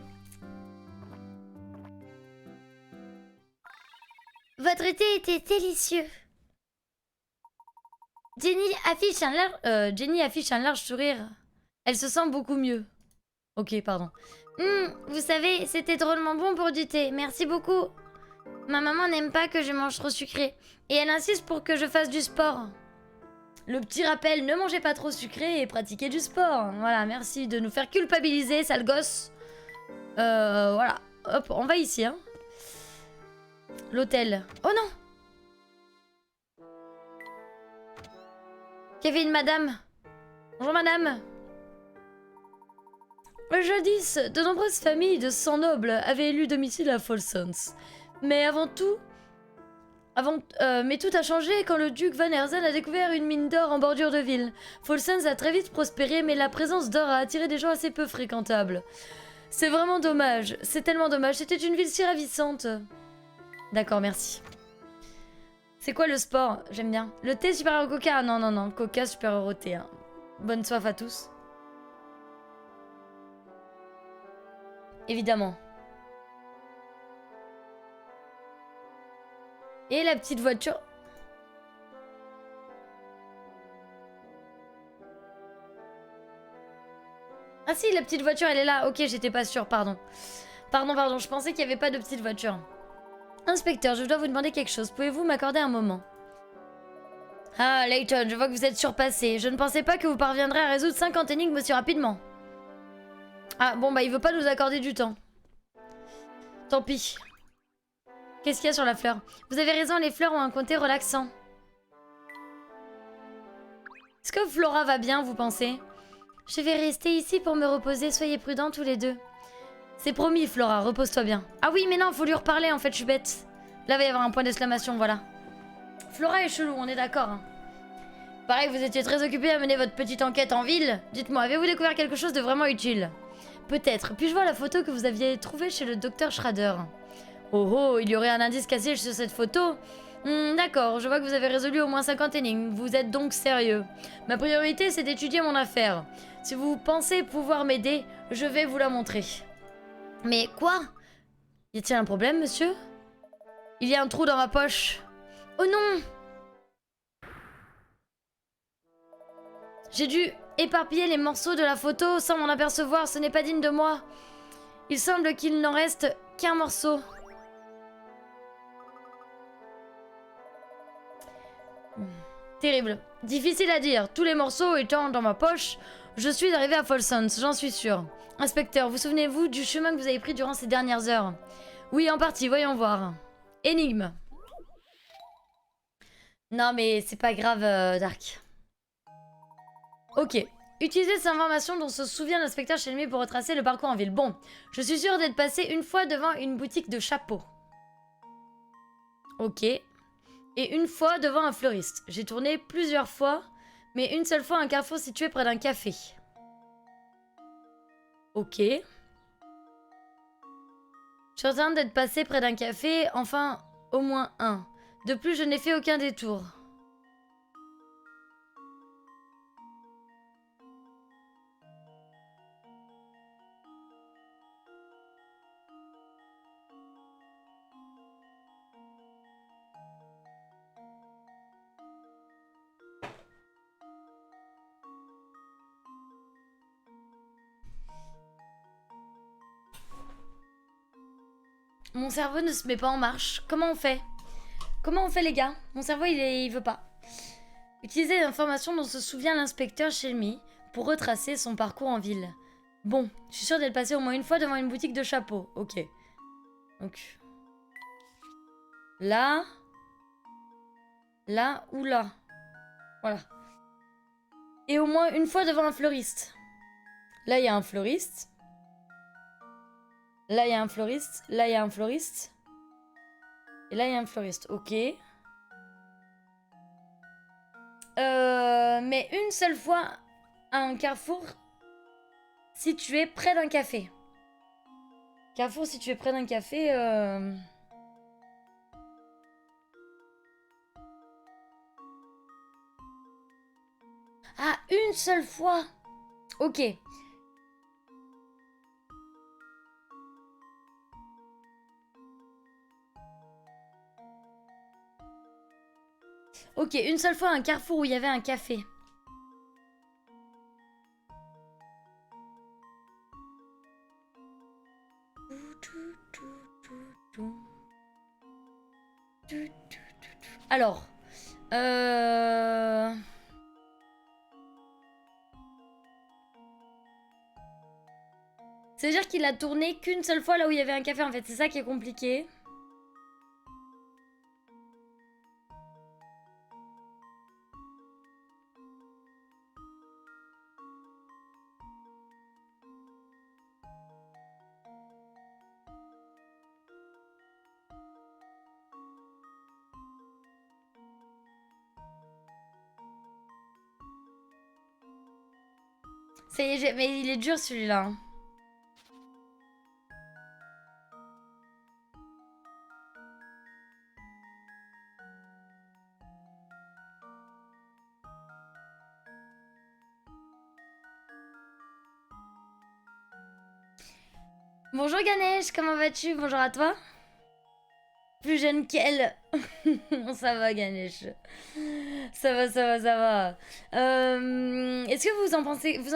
Votre thé était délicieux. Jenny affiche un large sourire. Elle se sent beaucoup mieux. Ok, pardon. Vous savez, c'était drôlement bon pour du thé. Merci beaucoup. Ma maman n'aime pas que je mange trop sucré. Et elle insiste pour que je fasse du sport. Le petit rappel, ne mangez pas trop sucré et pratiquez du sport. Voilà, merci de nous faire culpabiliser, sale gosse. Voilà. Hop, on va ici, hein. L'hôtel. Oh non! Kevin, madame. Bonjour, madame. Jadis, de nombreuses familles de sang noble avaient élu domicile à Folsons. Mais mais tout a changé quand le duc Van Herzen a découvert une mine d'or en bordure de ville. Folsons a très vite prospéré, mais la présence d'or a attiré des gens assez peu fréquentables. C'est vraiment dommage, c'est tellement dommage, c'était une ville si ravissante. D'accord, merci. C'est quoi le sport? J'aime bien. Le thé supérieur au coca? Ah, non, non, non, coca supérieur au thé. Hein. Bonne soif à tous. Évidemment. Et la petite voiture. Ah si, la petite voiture, elle est là. Ok, j'étais pas sûre, pardon. Pardon, je pensais qu'il n'y avait pas de petite voiture. Inspecteur, je dois vous demander quelque chose. Pouvez-vous m'accorder un moment? Ah, Layton, je vois que vous êtes surpassé. Je ne pensais pas que vous parviendrez à résoudre 50 énigmes aussi rapidement. Ah, bon, bah, il veut pas nous accorder du temps. Tant pis. Qu'est-ce qu'il y a sur la fleur? Vous avez raison, les fleurs ont un côté relaxant. Est-ce que Flora va bien, vous pensez? Je vais rester ici pour me reposer. Soyez prudents tous les deux. C'est promis, Flora, repose-toi bien. Ah oui, mais non, faut lui reparler, en fait, je suis bête. Là, il va y avoir un point d'exclamation, voilà. Flora est chelou, on est d'accord. Hein. Pareil, vous étiez très occupé à mener votre petite enquête en ville. Dites-moi, avez-vous découvert quelque chose de vraiment utile? Peut-être. Puis-je voir la photo que vous aviez trouvée chez le docteur Schrader? Oh oh, il y aurait un indice caché sur cette photo? D'accord, je vois que vous avez résolu au moins 50 énigmes. Vous êtes donc sérieux. Ma priorité, c'est d'étudier mon affaire. Si vous pensez pouvoir m'aider, je vais vous la montrer. Mais quoi? Y a-t-il un problème, monsieur? Il y a un trou dans ma poche. Oh non! J'ai dû éparpiller les morceaux de la photo sans m'en apercevoir. Ce n'est pas digne de moi. Il semble qu'il n'en reste qu'un morceau. Terrible. Difficile à dire. Tous les morceaux étant dans ma poche, je suis arrivé à Folsom, j'en suis sûr. Inspecteur, vous souvenez-vous du chemin que vous avez pris durant ces dernières heures? Oui, en partie, voyons voir. Énigme. Non, mais c'est pas grave, Dark. Ok. Utilisez cette information dont se souvient l'inspecteur Shelmy pour retracer le parcours en ville. Bon, je suis sûre d'être passé une fois devant une boutique de chapeaux. Ok. Et une fois devant un fleuriste. J'ai tourné plusieurs fois, mais une seule fois à un carrefour situé près d'un café. Ok. Je suis en train d'être passé près d'un café, enfin au moins un. De plus, je n'ai fait aucun détour. Mon cerveau ne se met pas en marche. Comment on fait? Comment on fait, les gars? Mon cerveau, il veut pas. Utiliser l'information dont se souvient l'inspecteur Shelmy pour retracer son parcours en ville. Bon, je suis sûre d'être passé au moins une fois devant une boutique de chapeaux. Ok. Donc... Là... Là ou là. Voilà. Et au moins une fois devant un fleuriste. Là, il y a un fleuriste. Là, il y a un fleuriste. Là, il y a un fleuriste. Et là, il y a un fleuriste. Ok. Mais une seule fois à un carrefour situé près d'un café. Carrefour situé près d'un café. Ah, une seule fois. Ok. Ok, une seule fois à un carrefour où il y avait un café. Alors, c'est-à-dire qu'il a tourné qu'une seule fois là où il y avait un café, en fait. C'est ça qui est compliqué. Ça y est, mais il est dur celui-là. Hein. Bonjour Ganesh, comment vas-tu? Bonjour à toi. Plus jeune qu'elle. Ça va Ganesh. Ça va, ça va, ça va. Est-ce que vous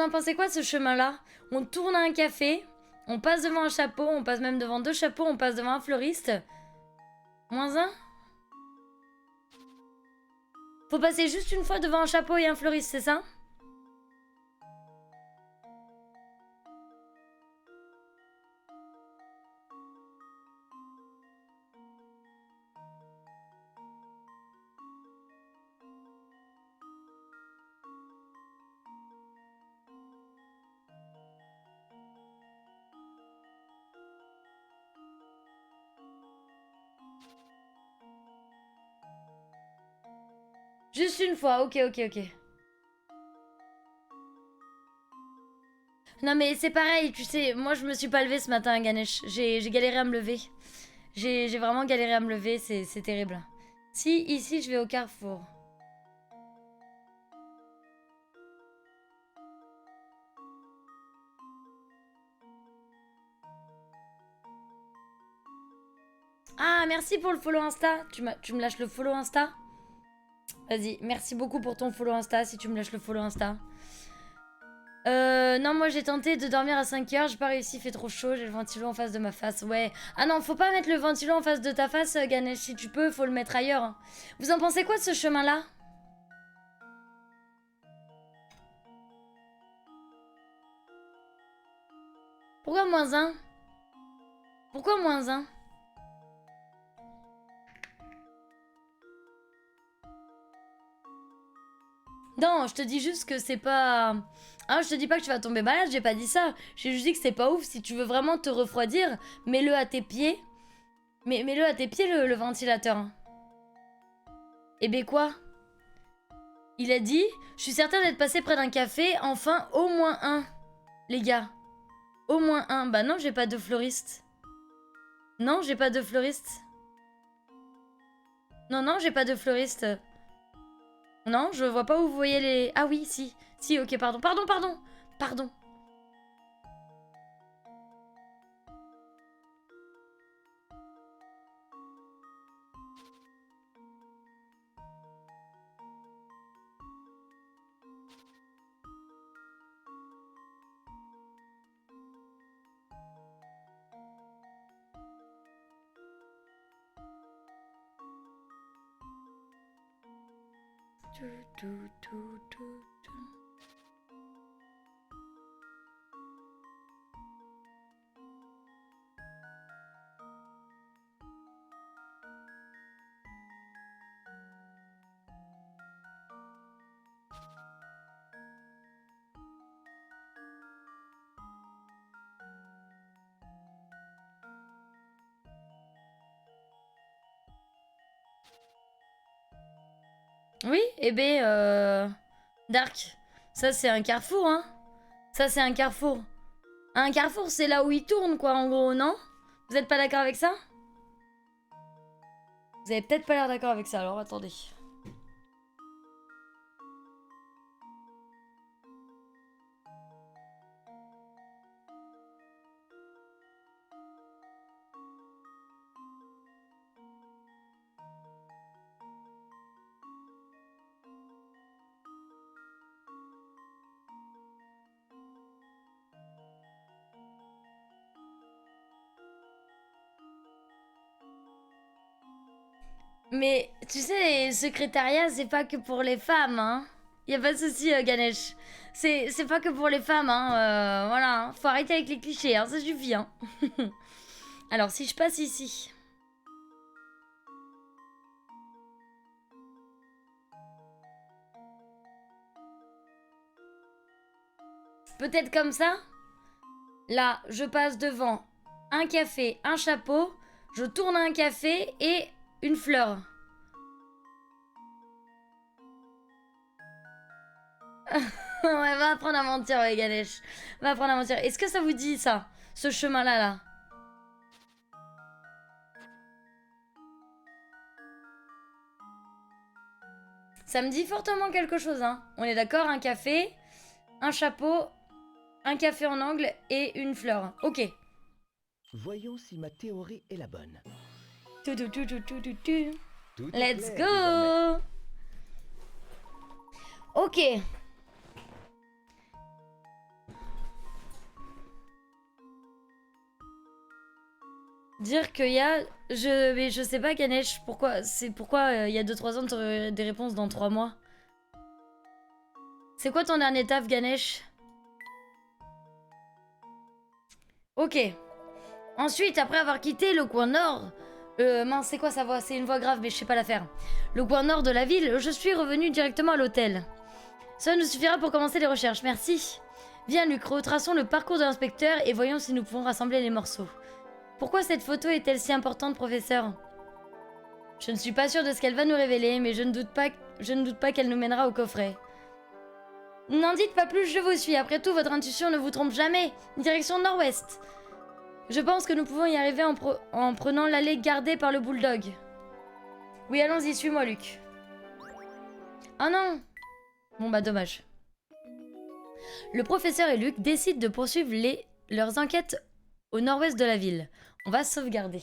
en pensez quoi de ce chemin-là? On tourne à un café, on passe devant un chapeau, on passe même devant deux chapeaux, on passe devant un fleuriste. Moins un? Faut passer juste une fois devant un chapeau et un fleuriste, c'est ça? Juste une fois, ok. Non mais c'est pareil, tu sais, moi je me suis pas levée ce matin, Ganesh. J'ai galéré à me lever. J'ai vraiment galéré à me lever, c'est terrible. Si, ici je vais au carrefour. Ah, merci pour le follow Insta. Tu me lâches le follow Insta? Vas-y, merci beaucoup pour ton follow Insta, si tu me lâches le follow Insta. Non, moi j'ai tenté de dormir à 5 heures, j'ai pas réussi, il fait trop chaud, j'ai le ventilo en face de ma face, ouais. Ah non, faut pas mettre le ventilo en face de ta face, Ganesh, si tu peux, faut le mettre ailleurs. Vous en pensez quoi de ce chemin-là? Pourquoi -1? Pourquoi -1? Non, je te dis juste que c'est pas... Ah, je te dis pas que tu vas tomber malade, j'ai pas dit ça. J'ai juste dit que c'est pas ouf, si tu veux vraiment te refroidir, mets-le à tes pieds. Mets-le à tes pieds, le ventilateur. Eh ben quoi? Il a dit, je suis certain d'être passé près d'un café, enfin au moins un. Les gars, au moins un. Bah non, j'ai pas de fleuriste. Non, j'ai pas de fleuriste. Non, j'ai pas de fleuriste. Non, je vois pas où vous voyez les... Ah oui, si. Si, ok, pardon. Pardon. Oui, eh ben, Dark, ça c'est un carrefour, hein. Ça c'est un carrefour. Un carrefour, c'est là où il tourne, quoi, en gros, non? Vous êtes pas d'accord avec ça? Vous avez peut-être pas l'air d'accord avec ça, alors attendez. Mais tu sais, secrétariat, c'est pas que pour les femmes, hein. Y a pas de souci, Ganesh. C'est pas que pour les femmes, hein. Voilà, hein. Faut arrêter avec les clichés, hein. Ça suffit, hein. Alors, si je passe ici. Peut-être comme ça. Là, je passe devant un café, un chapeau. Je tourne un café et une fleur. Ouais, va apprendre à mentir, ouais, Ganesh. Va apprendre à mentir. Est-ce que ça vous dit, ça? Ce chemin-là, là? Ça me dit fortement quelque chose, hein. On est d'accord, un café, un chapeau, un café en angle et une fleur. Ok. Voyons si ma théorie est la bonne. Tout. Tout est Let's clair go. désormais. Ok. Dire qu'il y a... Mais je sais pas, Ganesh, pourquoi... C'est pourquoi il y a 2-3 ans, t'aurais des réponses dans 3 mois. C'est quoi ton dernier taf, Ganesh? Ok. Ensuite, après avoir quitté le coin nord... mince, c'est quoi sa voix? C'est une voix grave, mais je sais pas la faire. Le coin nord de la ville, je suis revenu directement à l'hôtel. Cela nous suffira pour commencer les recherches, merci. Viens, Luc, retraçons le parcours de l'inspecteur et voyons si nous pouvons rassembler les morceaux. Pourquoi cette photo est-elle si importante, professeur? Je ne suis pas sûre de ce qu'elle va nous révéler, mais je ne doute pas Je ne doute pas qu'elle nous mènera au coffret. N'en dites pas plus, je vous suis. Après tout, votre intuition ne vous trompe jamais. Direction nord-ouest. Je pense que nous pouvons y arriver en prenant l'allée gardée par le bulldog. Oui, allons-y, suis-moi, Luc. Ah non! Bon bah dommage. Le professeur et Luc décident de poursuivre leurs enquêtes au nord-ouest de la ville. On va sauvegarder.